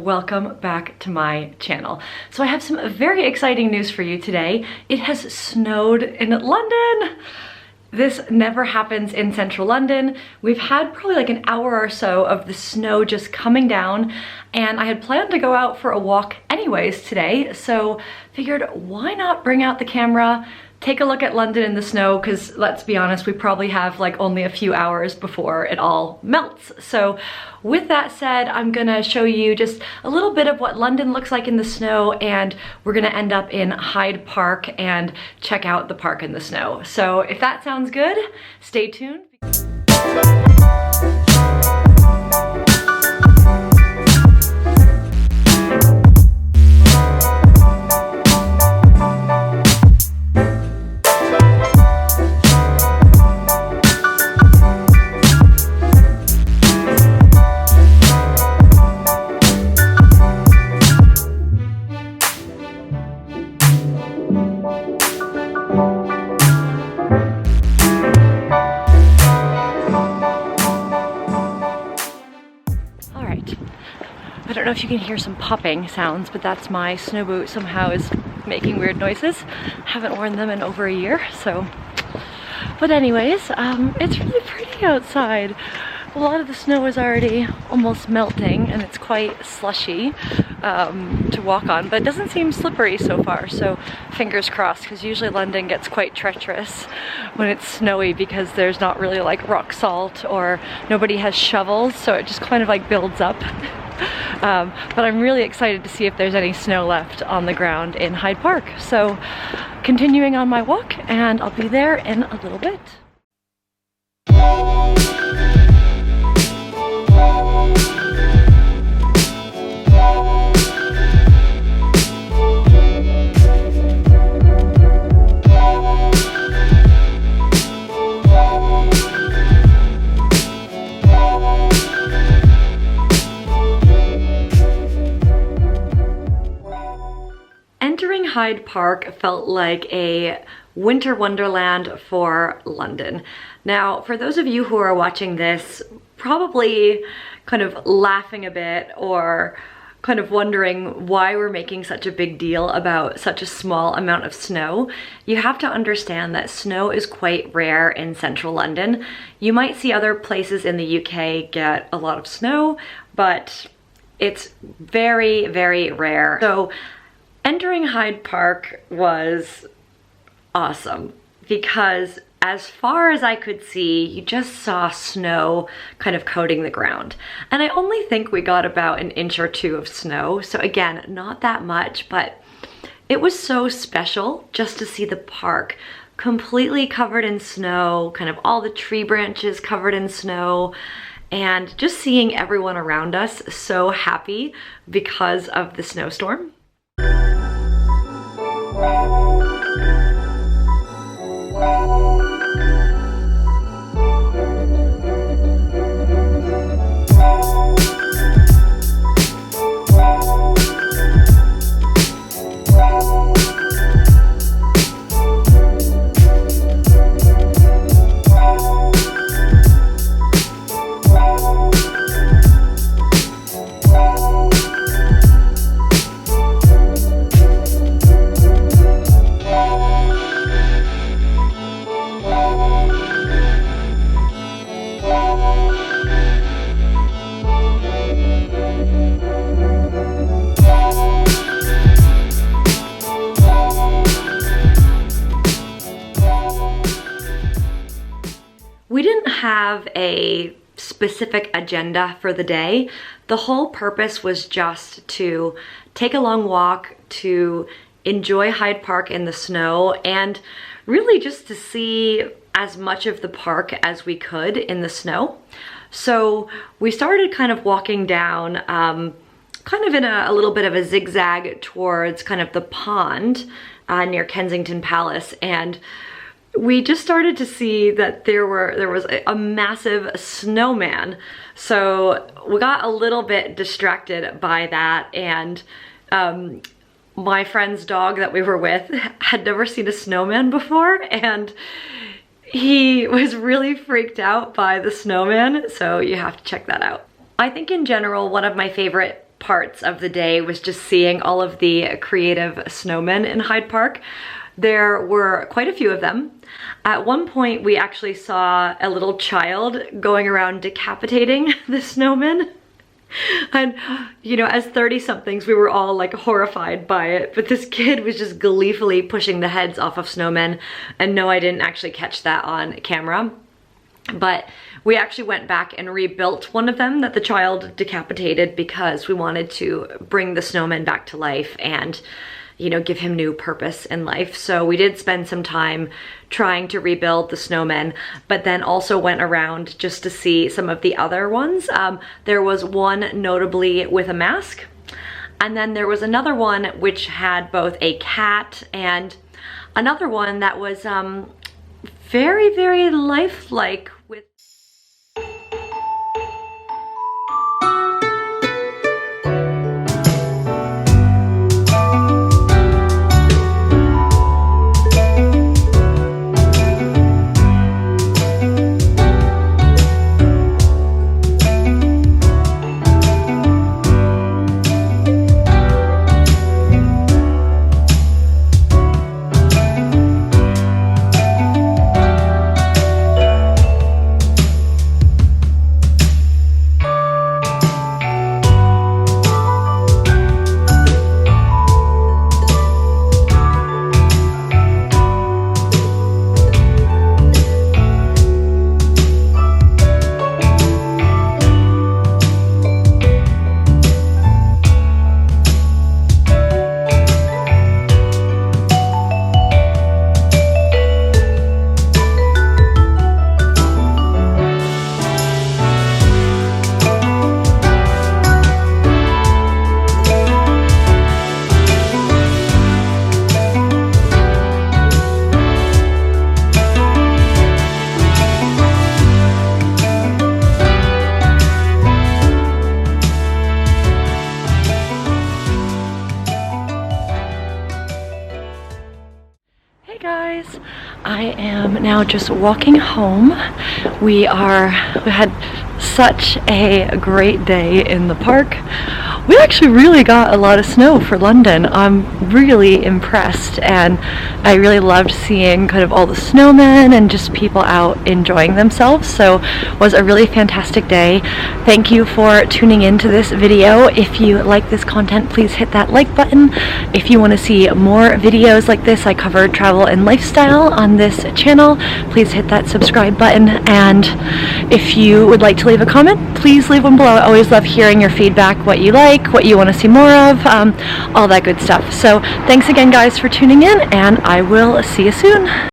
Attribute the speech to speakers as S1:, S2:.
S1: welcome back to my channel. So I have some very exciting news for you today. It has snowed in London. This never happens in central London. We've had probably like an hour or so of the snow just coming down, and I had planned to go out for a walk anyways today, so figured why not bring out the camera, take a look at London in the snow, because let's be honest, we probably have like only a few hours before it all melts. So with that said, I'm gonna show you just a little bit of what London looks like in the snow, and we're gonna end up in Hyde Park and check out the park in the snow. So if that sounds good, stay tuned. I don't know if you can hear some popping sounds, but that's my snow boot somehow is making weird noises. Haven't worn them in over a year, so. But anyways, it's really pretty outside. A lot of the snow is already almost melting, and it's quite slushy to walk on, but it doesn't seem slippery so far, so fingers crossed, because usually London gets quite treacherous when it's snowy because there's not really like rock salt or nobody has shovels, so it just kind of like builds up. But I'm really excited to see if there's any snow left on the ground in Hyde Park. So continuing on my walk, and I'll be there in a little bit. Entering Hyde Park felt like a winter wonderland for London. Now, for those of you who are watching this, probably kind of laughing a bit or kind of wondering why we're making such a big deal about such a small amount of snow, you have to understand that snow is quite rare in central London. You might see other places in the UK get a lot of snow, but it's very, very rare. So entering Hyde Park was awesome because as far as I could see, you just saw snow kind of coating the ground. And I only think we got about an inch or two of snow. So again, not that much, but it was so special just to see the park completely covered in snow, kind of all the tree branches covered in snow, and just seeing everyone around us so happy because of the snowstorm. We didn't have a specific agenda for the day. The whole purpose was just to take a long walk, to enjoy Hyde Park in the snow, and really just to see as much of the park as we could in the snow. So we started kind of walking down kind of in a little bit of a zigzag towards kind of the pond near Kensington Palace, and we just started to see that there was a massive snowman. So we got a little bit distracted by that, and my friend's dog that we were with had never seen a snowman before, and he was really freaked out by the snowman, so you have to check that out. I think in general, one of my favorite parts of the day was just seeing all of the creative snowmen in Hyde Park. There were quite a few of them. At one point, we actually saw a little child going around decapitating the snowman. And, you know, as 30-somethings, we were all like horrified by it, but this kid was just gleefully pushing the heads off of snowmen. And no, I didn't actually catch that on camera. But we actually went back and rebuilt one of them that the child decapitated because we wanted to bring the snowman back to life and, you know, give him new purpose in life. So we did spend some time trying to rebuild the snowmen, but then also went around just to see some of the other ones. There was one notably with a mask, and then there was another one which had both a cat and another one that was very, very lifelike with... Guys, I am now just walking home. We had such a great day in the park. We actually really got a lot of snow for London. I'm really impressed, and I really loved seeing kind of all the snowmen and just people out enjoying themselves. So it was a really fantastic day. Thank you for tuning into this video. If you like this content, please hit that like button. If you want to see more videos like this, I cover travel and lifestyle on this channel. Please hit that subscribe button, and if you would like to leave a comment, please leave one below. I always love hearing your feedback, what you like, what you want to see more of, all that good stuff. So thanks again guys for tuning in, and I will see you soon.